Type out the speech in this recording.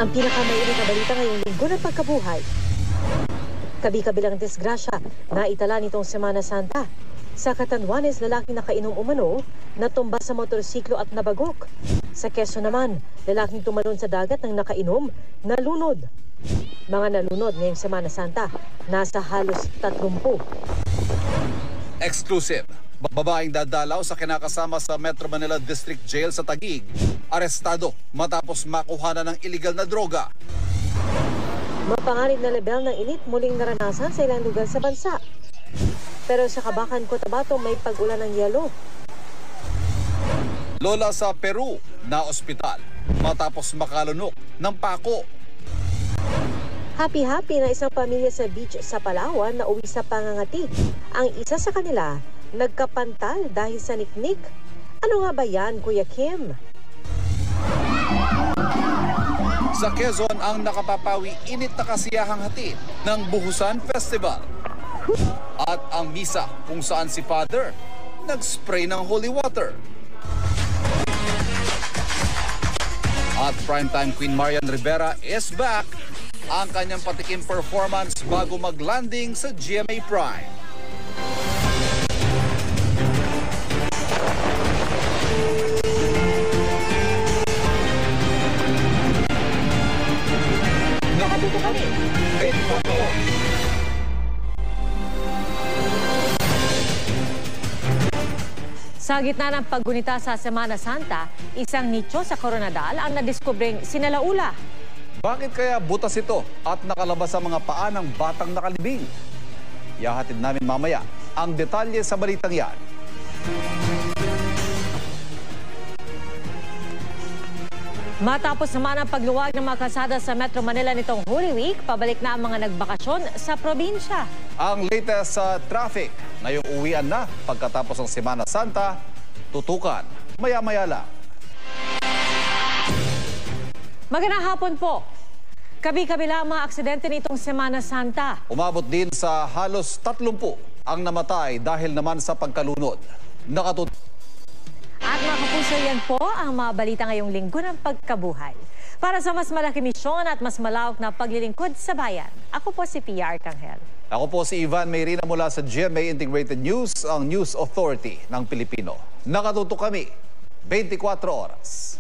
Ang pinakamainit na balita ngayong linggo ng pagkabuhay. Kabi-kabilang disgrasya na itala nitong Semana Santa. Sa Catanduanes, lalaking nakainom umano, natumba sa motorsiklo at nabagok. Sa Quezon naman, lalaking tumalon sa dagat ng nakainom, nalunod. Mga nalunod ngayong Semana Santa, nasa halos 30. Exclusive. Babaeng dadalaw sa kinakasama sa Metro Manila District Jail sa Taguig, arestado matapos makuhanan ng iligal na droga. Mapanganib na level ng init muling naranasan sa ilang lugar sa bansa. Pero sa Kabakan, Cotabato may pag-ulan ng yelo. Lola sa Peru na ospital matapos makalunok ng pako. Happy-happy na isang pamilya sa beach sa Palawan na uwi sa pangangati. Ang isa sa kanila nagkapantal dahil sa niknik. Ano nga ba yan, Kuya Kim? Sa Quezon, ang nakapapawi init na kasiyahang hatid ng Buhusan Festival. At ang misa kung saan si Father nag-spray ng holy water. At primetime Queen Marian Rivera is back. Ang kanyang patikim performance bago mag-landing sa GMA Prime. Nakatuto kami. Sa gitna ng paggunita sa Semana Santa, isang nicho sa Coronadal ang nadiskubring sinalaula. Bakit kaya butas ito at nakalabas sa mga paa ng batang nakalibing? Ihahatid namin mamaya ang detalye sa balitang yan. Matapos naman ang pagluwag ng mga kalsada sa Metro Manila nitong Holy Week, pabalik na ang mga nagbakasyon sa probinsya. Ang latest sa traffic, ngayong uwian na pagkatapos ng Semana Santa, tutukan maya-maya lang. Magandang hapon po. Kabi-kabila ang mga aksidente nitong Semana Santa. Umabot din sa halos 30 ang namatay dahil naman sa pagkalunod. At mga kapuso, yan po ang mga balita ngayong linggo ng pagkabuhay. Para sa mas malaki misyon at mas malawak na paglilingkod sa bayan, ako po si Pia Arcangel. Ako po si Ivan Mayrina mula sa GMA Integrated News, ang News Authority ng Pilipino. Nakatutok kami 24 oras.